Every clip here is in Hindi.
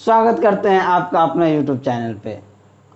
स्वागत करते हैं आपका अपने YouTube चैनल पे।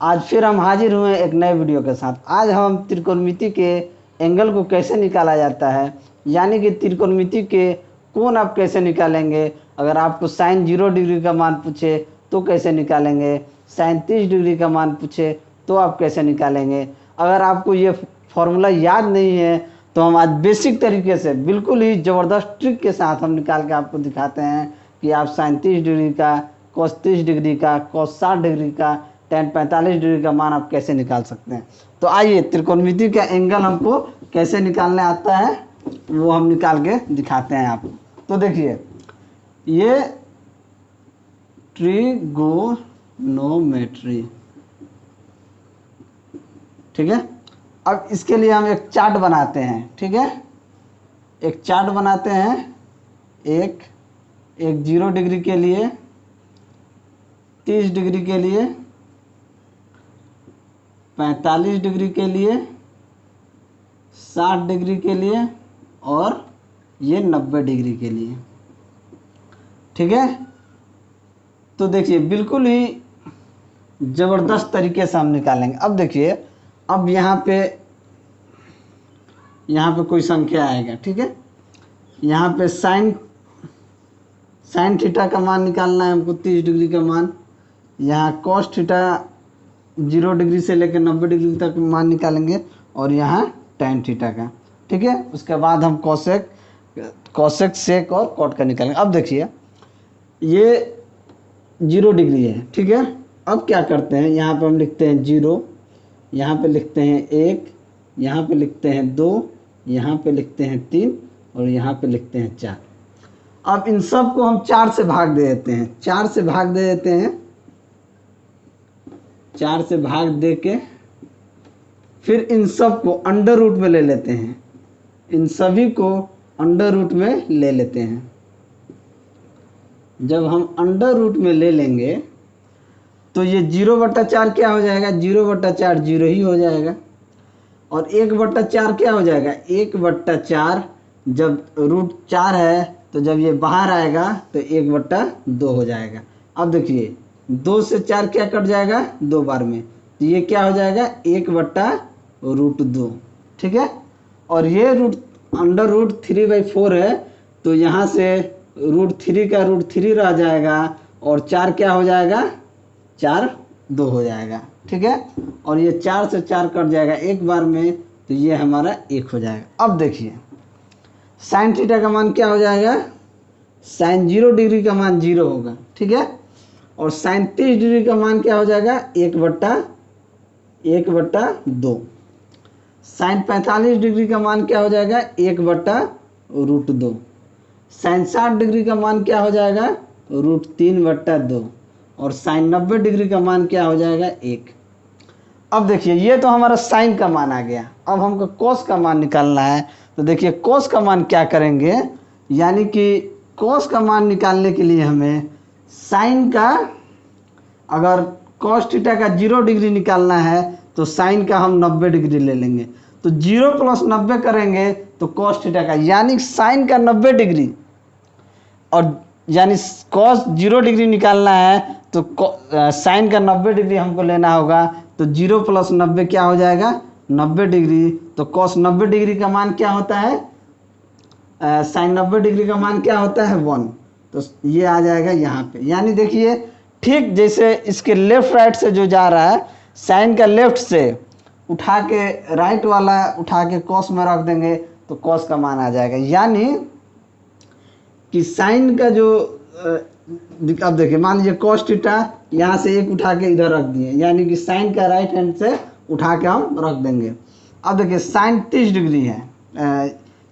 आज फिर हम हाजिर हुए एक नए वीडियो के साथ। आज हम त्रिकोणमिति के एंगल को कैसे निकाला जाता है, यानी कि त्रिकोणमिति के कोण आप कैसे निकालेंगे। अगर आपको साइन 0 डिग्री का मान पूछे तो कैसे निकालेंगे, साइन 30 डिग्री का मान पूछे तो आप कैसे निकालेंगे। अगर आपको ये फॉर्मूला याद नहीं है तो हम आज बेसिक तरीके से बिल्कुल ही ज़बरदस्त ट्रिक के साथ हम निकाल के आपको दिखाते हैं कि आप साइन 30 डिग्री का, कोस 30 डिग्री का, कोस 60 डिग्री का, टेन 45 डिग्री का मान आप कैसे निकाल सकते हैं। तो आइए त्रिकोणमिति का एंगल हमको कैसे निकालने आता है वो हम निकाल के दिखाते हैं आपको। तो देखिए, ये ट्रिगोनोमेट्री, ठीक है। अब इसके लिए हम एक चार्ट बनाते हैं, ठीक है। एक चार्ट बनाते हैं, एक 0 डिग्री के लिए, 30 डिग्री के लिए, 45 डिग्री के लिए, 60 डिग्री के लिए और ये 90 डिग्री के लिए, ठीक है। तो देखिए बिल्कुल ही ज़बरदस्त तरीके से हम निकालेंगे। अब देखिए, अब यहाँ पे कोई संख्या आएगा, ठीक है। यहाँ पे साइन थीटा का मान निकालना है हमको, 30 डिग्री का मान। यहाँ कॉस थीटा 0 डिग्री से लेकर 90 डिग्री तक मान निकालेंगे और यहाँ टेन थीटा का, ठीक है। उसके बाद हम कॉसेक सेक और कॉट का निकालेंगे। अब देखिए, ये 0 डिग्री है, ठीक है। अब क्या करते हैं, यहाँ पे हम लिखते हैं 0, यहाँ पे लिखते हैं 1, यहाँ पे लिखते हैं 2, यहाँ पे लिखते हैं 3 और यहाँ पे लिखते हैं 4। अब इन सब को हम 4 से भाग दे देते हैं, 4 से भाग दे देते हैं, 4 से भाग दे के फिर इन सब को अंडर रूट में ले लेते हैं, इन सभी को अंडर रूट में ले लेते हैं। जब हम अंडर रूट में ले लेंगे तो ये 0/4 क्या हो जाएगा, 0/4 0 ही हो जाएगा। और 1/4 क्या हो जाएगा, 1/4 जब रूट 4 है तो जब ये बाहर आएगा तो 1/2 हो जाएगा। अब देखिए 2 से 4 क्या कट जाएगा, 2 बार में, तो ये क्या हो जाएगा 1/√2, ठीक है। और ये अंडर रूट 3/4 है तो यहाँ से √3 का √3 रह जाएगा और 4 क्या हो जाएगा, 4/2 हो जाएगा, ठीक है। और ये 4 से 4 कट जाएगा एक बार में तो ये हमारा 1 हो जाएगा। अब देखिए साइन थीटा का मान क्या हो जाएगा, साइन 0 डिग्री का मान 0 होगा, ठीक है। और साइन 30 डिग्री का मान क्या हो जाएगा, 1/2। साइन 45 डिग्री का मान क्या हो जाएगा, 1/√2। साइन 60 डिग्री का मान क्या हो जाएगा, √3/2। और साइन 90 डिग्री का मान क्या हो जाएगा, 1। अब देखिए ये तो हमारा साइन का मान आ गया। अब हमको कोस का मान निकालना है। तो देखिए कोस का मान क्या करेंगे, यानी कि कोस का मान निकालने के लिए हमें साइन का, अगर कॉस थीटा का 0 डिग्री निकालना है तो साइन का हम 90 डिग्री ले लेंगे। तो 0 + 90 करेंगे तो कॉस थीटा का, यानी साइन का 90 डिग्री, और यानी कॉस 0 डिग्री निकालना है तो साइन का 90 डिग्री हमको लेना होगा। तो 0 + 90 क्या हो जाएगा, 90 डिग्री। तो कॉस 90 डिग्री का मान क्या होता है, साइन 90 डिग्री का मान क्या होता है, 1। तो ये आ जाएगा यहाँ पे। यानी देखिए ठीक जैसे इसके लेफ्ट राइट से जो जा रहा है, साइन का लेफ्ट से उठा के राइट वाला उठा के कॉस में रख देंगे तो कॉस का मान आ जाएगा। यानी कि साइन का जो अब देखिए, मान लीजिए कॉस थीटा यहाँ से 1 उठा के इधर रख दिए, यानी कि साइन का राइट हैंड से उठा के हम रख देंगे। अब देखिए साइन 30 डिग्री है,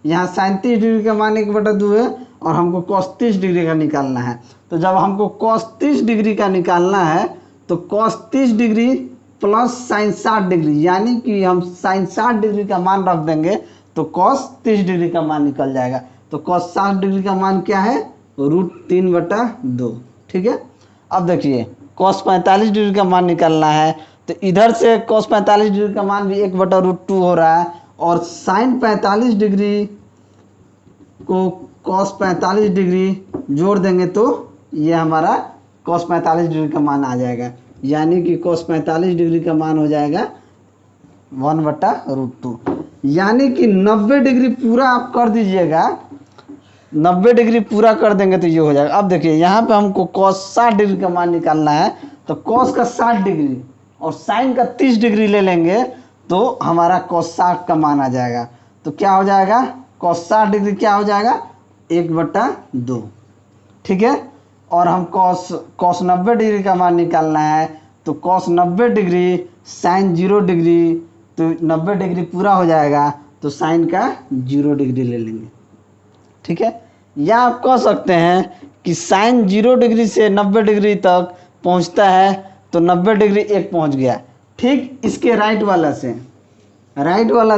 यहाँ साइन 30 डिग्री का मान 1/2 है और हमको कॉस 30 डिग्री का निकालना है। तो जब हमको कॉस 30 डिग्री का निकालना है तो cos 30 degree plus sign 60 degree, यानी कि हम साइन 60 डिग्री का मान रख देंगे तो कॉस 30 डिग्री का मान निकल जाएगा। तो कॉस 60 डिग्री का मान क्या है, √3/2, ठीक है। अब देखिए कॉस 45 डिग्री का मान निकालना है तो इधर से कॉस 45 डिग्री का मान भी 1/√2 हो रहा है, और साइन 45 डिग्री को कॉस 45 डिग्री जोड़ देंगे तो ये हमारा cos 45 डिग्री का मान आ जाएगा, यानी कि cos 45 डिग्री का मान हो जाएगा 1/√2। यानी कि 90 डिग्री पूरा आप कर दीजिएगा, 90 डिग्री पूरा कर देंगे तो ये हो जाएगा। अब देखिए यहाँ पे हमको cos 60 डिग्री का मान निकालना है, तो cos का 60 डिग्री और sin का 30 डिग्री ले लेंगे तो हमारा cos 60 का मान आ जाएगा। तो क्या हो जाएगा, cos 60 डिग्री क्या हो जाएगा 1/2, ठीक है। और हम cos 90 डिग्री का मान निकालना है, तो cos 90 डिग्री sin 0 डिग्री, तो 90 डिग्री पूरा हो जाएगा तो sin का 0 डिग्री ले लेंगे, ठीक है। या आप कह सकते हैं कि sin 0 डिग्री से 90 डिग्री तक पहुंचता है तो 90 डिग्री एक पहुंच गया। ठीक इसके राइट वाला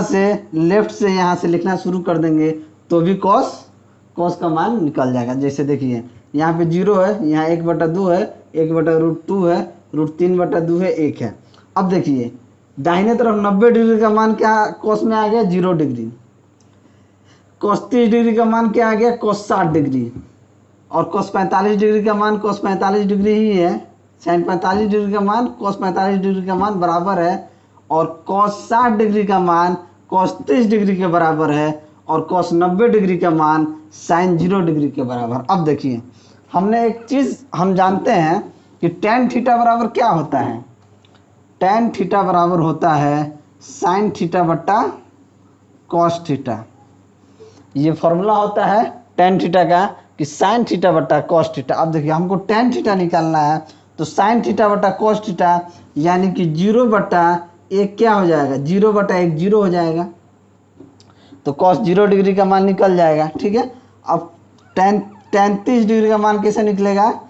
से लेफ्ट से यहाँ से लिखना शुरू कर देंगे तो भी cos का मान निकल जाएगा। जैसे देखिए यहाँ पे 0 है, यहाँ 1/2 है, 1/√2 है, √3/2 है, 1 है। अब देखिए दाहिने तरफ 90 डिग्री का मान क्या cos में आ गया 0 डिग्री, cos 30 डिग्री का मान क्या आ गया cos 60 डिग्री, और cos 45 डिग्री का मान cos 45 डिग्री ही है, sin 45 डिग्री का मान cos 45 डिग्री का मान बराबर है, और cos 60 डिग्री का मान cos 30 डिग्री के बराबर है, और cos 90 डिग्री का मान sin 0 डिग्री के बराबर। अब देखिए हमने एक चीज़ हम जानते हैं कि tan थीटा बराबर क्या होता है, tan थीटा बराबर होता है sin थीटा बट्टा cos थीटा। ये फॉर्मूला होता है tan थीटा का कि sin थीटा बट्टा cos थीटा। अब देखिए हमको tan थीटा निकालना है, तो sin थीटा बट्टा cos थीटा यानी कि 0/1 क्या हो जाएगा 0/1 0 हो जाएगा, तो cos 0 डिग्री का मान निकल जाएगा, ठीक है। अब tan 30 डिग्री का मान कैसे निकलेगा,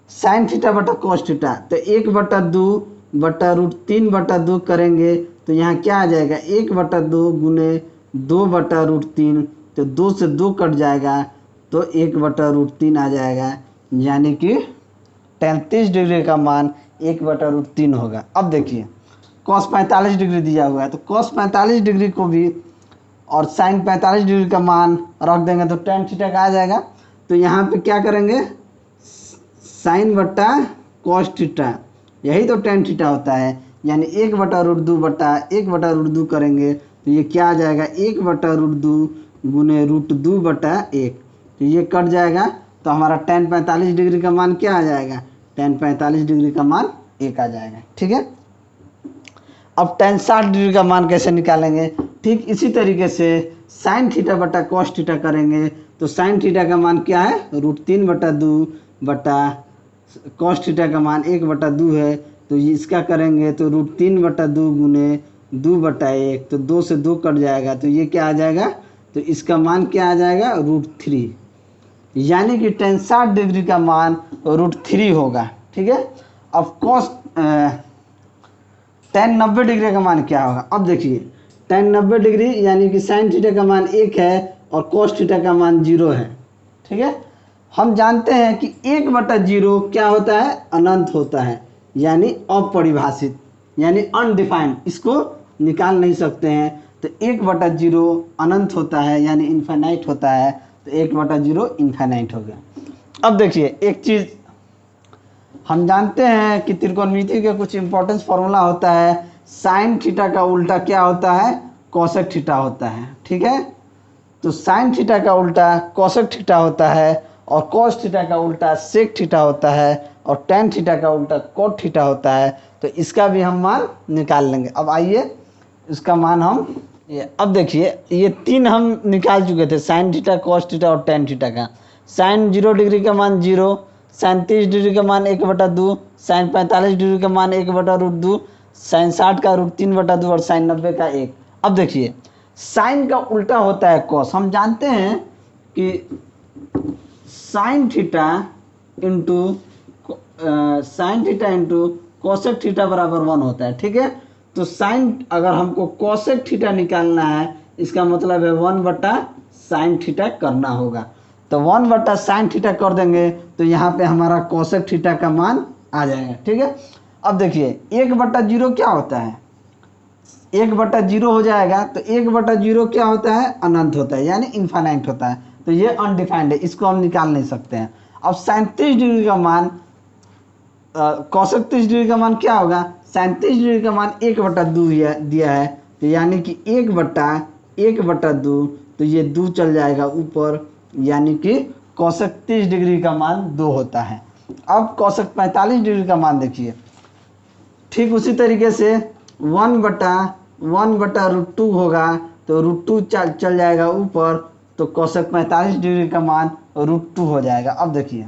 sin थीटा बट्टा cos थीटा, तो 1/2/√3/2 करेंगे तो यहाँ क्या आ जाएगा 1/2 गुने 2/√3, तो 2 से 2 कट जाएगा तो 1/√3 आ जाएगा, यानी कि 33 डिग्री का मान 1/√3 होगा। अब देखिए cos 45 डिग्री दिया हुआ है, तो cos 45 डिग्री को भी और sin 45 डिग्री का मान रख देंगे तो tan थीटा का आ जाएगा। तो यहाँ पे क्या करेंगे sin बट्टा cos थीटा, यही तो tan थीटा होता है, यानी 1/√2 करेंगे तो ये क्या आ जाएगा 1/√2 गुने √2/1, तो ये कट जाएगा तो हमारा tan 45 डिग्री का मान क्या आ जाएगा, tan 45 डिग्री का मान 1 आ जाएगा, ठीक है। अब tan 60 डिग्री का मान कैसे निकालेंगे, ठीक इसी तरीके से sin थीटा बट्टा cos थीटा करेंगे, तो sin थीटा का मान क्या है √3/2 बट्टा cos थीटा का मान 1/2 है, तो इसका करेंगे तो √3/2 गुने 2/1, तो 2 से 2 कट जाएगा तो ये क्या आ जाएगा, तो इसका मान क्या आ जाएगा √3, यानी कि tan 60 डिग्री का मान √3 होगा, ठीक है। अब tan 90 डिग्री का मान क्या होगा, अब देखिए tan 90 डिग्री यानी कि sin थीटा का मान 1 है और cos थीटा का मान 0 है, ठीक है। हम जानते हैं कि 1/0 क्या होता है अनंत होता है, यानी अपरिभाषित, यानी अनडिफाइंड, इसको निकाल नहीं सकते हैं, तो 1/0 अनंत होता है यानी इन्फिनाइट होता है, तो 1/0 इन्फिनाइट हो गया। अब देखिए एक चीज़ हम जानते हैं कि त्रिकोणमिति के कुछ इंपॉर्टेंस फार्मूला होता है, साइन थीटा का उल्टा क्या होता है कोसेक थीटा होता है, ठीक है। तो साइन थीटा का उल्टा कोसेक थीटा होता है, और कोस थीटा का उल्टा सेक थीटा होता है, और टेन थीटा का उल्टा कोट थीटा होता है। तो इसका भी हम मान निकाल लेंगे। अब आइए इसका मान हम अब देखिए ये तीन हम निकाल चुके थे, साइन थीटा कोस थीटा और टेन थीटा का। साइन 0 डिग्री का मान 0, साइन 30 डिग्री का मान 1/2, साइन 45 डिग्री का मान 1/√2, साइन 60 का √3/2 और साइन 90 का 1। अब देखिए साइन का उल्टा होता है कॉस। हम जानते हैं कि sine theta into cosec theta बराबर 1 होता है, ठीक है। तो साइन अगर हमको कोसेक थीटा निकालना है, इसका मतलब है 1/साइन थीटा करना होगा। तो 1/साइन थीटा कर देंगे तो यहाँ पे हमारा कोसेक थीटा का मान आ जाएगा, ठीक है। अब देखिए 1/0 क्या होता है, 1/0 हो जाएगा। तो 1/0 क्या होता है अनंत होता है, यानी इन्फाइनाइट होता है। तो ये अनडिफाइंड है, इसको हम निकाल नहीं सकते हैं। अब साइन 30 डिग्री का मान कोसेक 30 डिग्री का मान क्या होगा, साइन 30 डिग्री का मान 1/2 दिया है, तो यानी कि 1/2, तो ये 2 चल जाएगा ऊपर, यानी कि कोसेक 30 डिग्री का मान 2 होता है। अब कोसेक 45 डिग्री का मान देखिए, ठीक उसी तरीके से 1/√2 होगा, तो √2 चल जाएगा ऊपर, तो कोसेक 45 डिग्री का मान √2 हो जाएगा। अब देखिए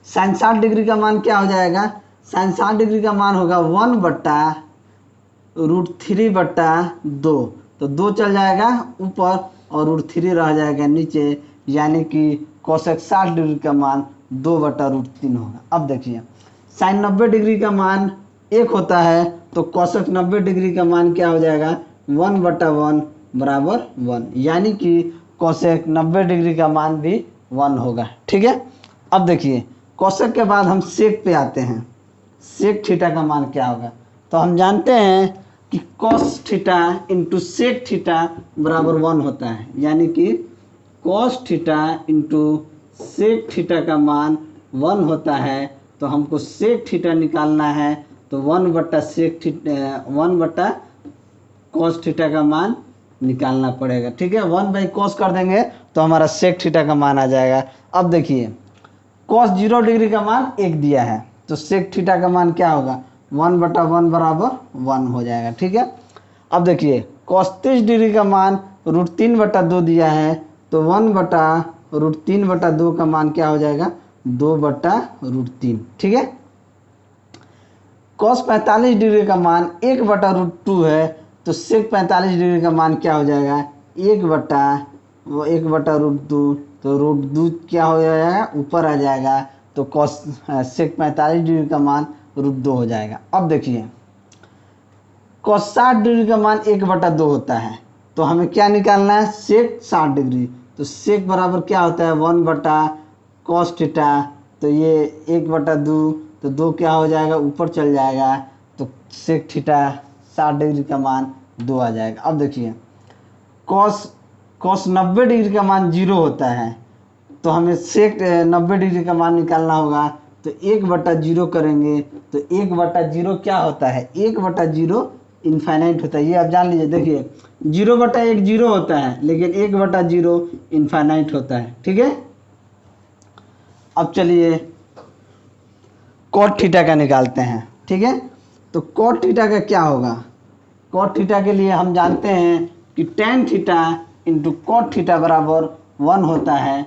साइन 60 डिग्री का मान क्या हो जाएगा, साइन 60 डिग्री का मान होगा 1/√3/2, तो 2 चल जाएगा ऊपर और √3 रह जाएगा नीचे, यानी कि कोसेक 60 डिग्री का मान 2/√3 होगा। अब देखिए साइन 90 डिग्री का मान 1 होता है, तो कोसेक 90 डिग्री का मान क्या हो जाएगा, 1/1 बराबर 1, यानी कि कोसेक 90 डिग्री का मान भी 1 होगा। ठीक है, अब देखिए कोसेक के बाद हम सेक पे आते हैं। सेक थीटा का मान क्या होगा, तो हम जानते हैं कि cos theta into sec theta बराबर 1 होता है, यानी कि cos theta into sec theta का मान 1 होता है। तो हमको सेक थीटा निकालना है, तो 1/कॉस थीटा का मान निकालना पड़ेगा। ठीक है, 1/कॉस कर देंगे तो हमारा सेक थीटा का मान आ जाएगा। अब देखिए कॉस 0 डिग्री का मान 1 दिया है, तो सेक थीटा का मान क्या होगा, 1/1 बराबर 1 हो जाएगा। ठीक है, अब देखिए कॉस 30 डिग्री का मान √3/2 दिया है, तो 1/√3/2 का मान क्या हो जाएगा, 2/√3। ठीक है, कॉस 45 डिग्री का मान 1/√2 है, तो सेक 45 डिग्री का मान क्या हो जाएगा, 1/√2, तो √2 क्या हो जाएगा, ऊपर आ जाएगा, तो कॉस सेक 45 डिग्री का मान √2 हो जाएगा। अब देखिए कॉस 60 डिग्री का मान 1/2 होता है, तो हमें क्या निकालना है, सेक 60 डिग्री, तो सेक बराबर क्या होता है, 1/कॉस थीटा, तो ये 1/2, तो 2 क्या हो जाएगा, ऊपर चल जाएगा, तो सेक थीटा 60 डिग्री का मान 2 आ जाएगा। अब देखिए कॉस 90 डिग्री का मान 0 होता है, तो हमें सेक 90 डिग्री का मान निकालना होगा, तो 1/0 करेंगे, तो 1/0 क्या होता है, 1/0 इनफाइनाइट होता है, ये आप जान लीजिए। देखिए 0/1 0 होता है, लेकिन 1/0 इनफाइनाइट होता है। ठीक है, अब चलिए कॉट थीटा का निकालते हैं। ठीक है, तो कॉट थीटा का क्या होगा, कॉट थीटा के लिए हम जानते हैं कि tan theta into cot theta बराबर 1 होता है,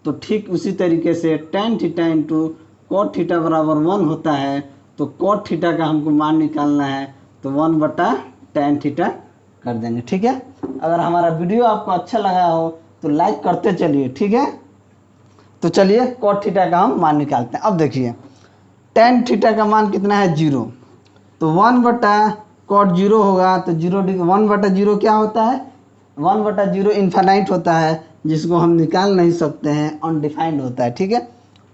तो ठीक उसी तरीके से tan theta into cot theta बराबर 1 होता है, तो कॉट थीटा का हमको मान निकालना है, तो 1/tan थीटा कर देंगे। ठीक है, अगर हमारा वीडियो आपको अच्छा लगा हो तो लाइक करते चलिए। ठीक है, तो चलिए कॉट थीटा का हम मान निकालते हैं। अब देखिए टेन थीटा का मान कितना है, 0, तो 1/कॉट 0 होगा, तो 1/0 क्या होता है, 1/0 इन्फाइनाइट होता है, जिसको हम निकाल नहीं सकते हैं, अनडिफाइंड होता है। ठीक है,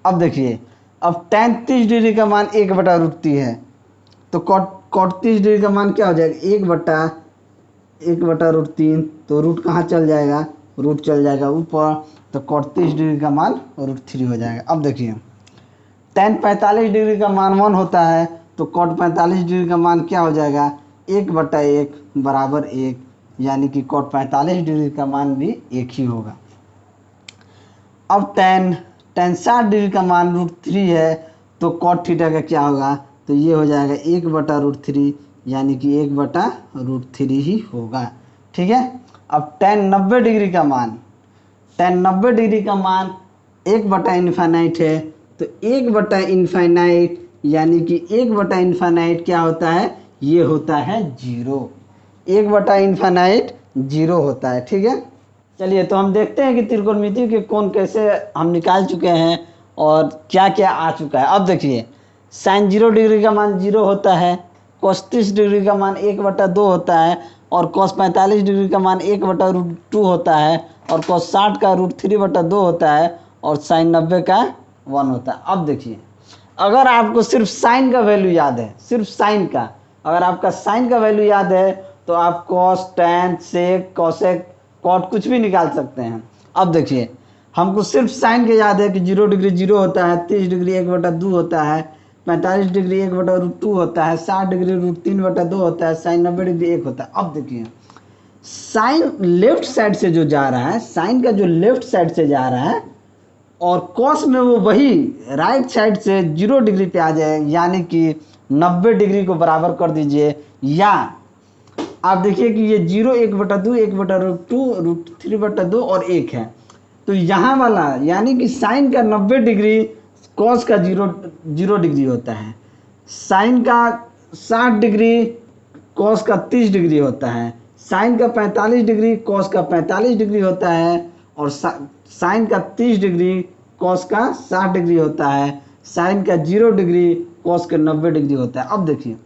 अब देखिए अब tan 30 डिग्री का मान 1/√3 है, तो कॉट 30 डिग्री का मान क्या हो जाएगा, 1/√3, तो रूट कहाँ चल जाएगा, रूट चल जाएगा ऊपर, तो कॉट 30 डिग्री का मान √3 हो जाएगा। अब देखिए tan 45 डिग्री का मान 1 होता है, तो कॉट 45 डिग्री का मान क्या हो जाएगा, 1/1 बराबर 1, यानी कि कॉट 45 डिग्री का मान भी 1 ही होगा। अब tan 60 डिग्री का मान √3 है, तो कॉट थीटा का क्या होगा, तो ये हो जाएगा 1/√3, यानी कि 1/√3 ही होगा। ठीक है, अब tan 90 डिग्री का मान, tan 90 डिग्री का मान 1/इन्फाइनाइट है, तो 1/इन्फाइनाइट, यानी कि 1/इन्फाइनाइट क्या होता है, ये होता है 0, 1/इन्फाइनाइट 0 होता है। ठीक है, चलिए तो हम देखते हैं कि त्रिकोणमिति के कोण कैसे हम निकाल चुके हैं और क्या क्या आ चुका है। अब देखिए साइन 0 डिग्री का मान 0 होता है, कॉस 30 डिग्री का मान 1/2 होता है, और कॉस 45 डिग्री का मान 1/√2 होता है, और कॉस 60 का √3/2 होता है, और साइन 90 का 1 होता है। अब देखिए अगर आपको सिर्फ साइन का वैल्यू याद है, सिर्फ साइन का, अगर आपका साइन का वैल्यू याद है, तो आप कॉस, टैन, सेक, कॉसेक, कॉट कुछ भी निकाल सकते हैं। अब देखिए हमको सिर्फ साइन के याद है कि 0 डिग्री 0 होता है, 30 डिग्री 1/2 होता है, 45 डिग्री 1/√2 होता है, 60 डिग्री √3/2 होता है, साइन 90 डिग्री 1 होता है। अब देखिए साइन लेफ्ट साइड से जो जा रहा है, साइन का जो लेफ्ट साइड से जा रहा है और कॉस में वो वही राइट साइड से 0 डिग्री पे आ जाए, यानी कि 90 डिग्री को बराबर कर दीजिए। या आप देखिए कि ये 0 1/2 1/√2 √3/2 और 1 है, तो यहाँ वाला यानी कि साइन का 90 डिग्री कॉस का 0 डिग्री होता है, साइन का 60 डिग्री कॉस का 30 डिग्री होता है, साइन का 45 डिग्री कॉस का 45 डिग्री होता है, और साइन का 30 डिग्री कॉस का 60 डिग्री होता है, साइन का 0 डिग्री कॉस का 90 डिग्री होता है। अब देखिए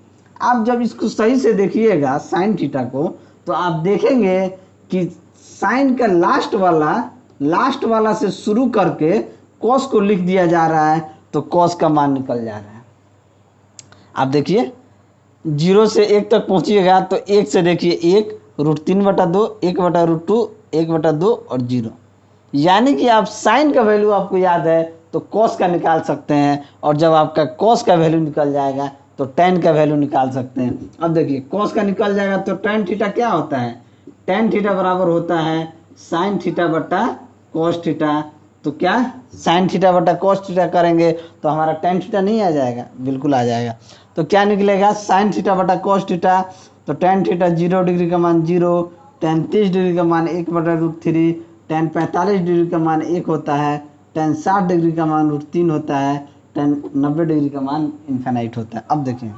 आप जब इसको सही से देखिएगा साइन थीटा को, तो आप देखेंगे कि साइन का लास्ट वाला से शुरू करके कॉस को लिख दिया जा रहा है, तो कॉस का मान निकल जा रहा है। आप देखिए 0 से 1 तक पहुंचिएगा तो 1 से देखिए 1 √3/2 1/√2 1/2 और 0, यानी कि आप साइन का वैल्यू आपको याद है तो कॉस का निकाल सकते हैं, और जब आपका कॉस का वैल्यू निकल जाएगा तो टेन का वैल्यू निकाल सकते हैं। अब देखिए कॉस का निकल जाएगा तो टेन थीटा क्या होता है, टेन थीटा बराबर होता है साइन थीटा बटा कॉस थीटा। तो क्या साइन थीटा बटा कॉस थीटा करेंगे तो हमारा टेन थीटा नहीं आ जाएगा, बिल्कुल आ जाएगा। तो क्या निकलेगा साइन थीटा बटा कॉस थीटा, तो टेन थीटा 0 डिग्री का मान 0, टेन 30 डिग्री का मान 1/√3, टेन 45 डिग्री का मान 1 होता है, टेन 60 डिग्री का मान √3 होता है, टेन 90 डिग्री का मान इन्फिनाइट होता है। अब देखिए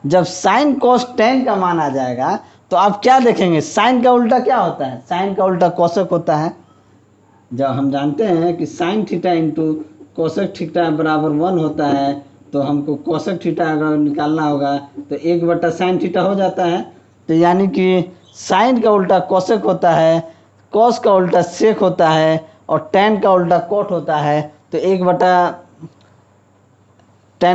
जब साइन कॉस टेन का मान आ जाएगा तो आप क्या देखेंगे, साइन का उल्टा क्या होता है, साइन का उल्टा कोसेक होता है। जब हम जानते हैं कि sine theta into cosec theta बराबर 1 होता है, तो हमको कोसेक थीटा अगर निकालना होगा तो 1/sin थीटा हो जाता है। तो यानी कि साइन का उल्टा कोसेक होता है, कॉस का उल्टा सेक होता है, और टेन का उल्टा कोट होता है। तो 1/10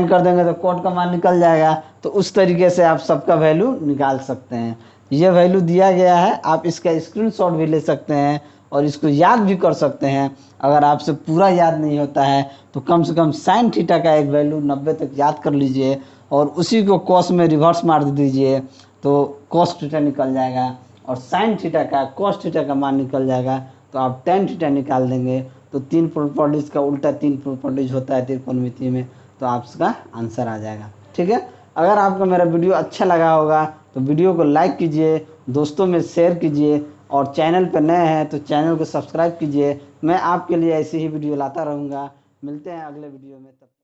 कर देंगे तो कोट का मान निकल जाएगा। तो उस तरीके से आप सबका वैल्यू निकाल सकते हैं। ये वैल्यू दिया गया है, आप इसका स्क्रीनशॉट भी ले सकते हैं और इसको याद भी कर सकते हैं। अगर आपसे पूरा याद नहीं होता है तो कम से कम साइन थीटा का एक वैल्यू 90 तक याद कर लीजिए और उसी को कॉस में रिवर्स मार दीजिए, तो कॉस थीटा निकल जाएगा, और साइन थीटा का कॉस थीटा का मान निकल जाएगा। तो आप टेन थीटा निकाल देंगे, तो 3 प्रॉपर्टीज का उल्टा 3 प्रॉपर्टीज होता है त्रिकोणमिति में, तो आपका आंसर आ जाएगा। ठीक है, अगर आपको मेरा वीडियो अच्छा लगा होगा तो वीडियो को लाइक कीजिए, दोस्तों में शेयर कीजिए, और चैनल पर नए हैं तो चैनल को सब्सक्राइब कीजिए। मैं आपके लिए ऐसी ही वीडियो लाता रहूँगा। मिलते हैं अगले वीडियो में, तब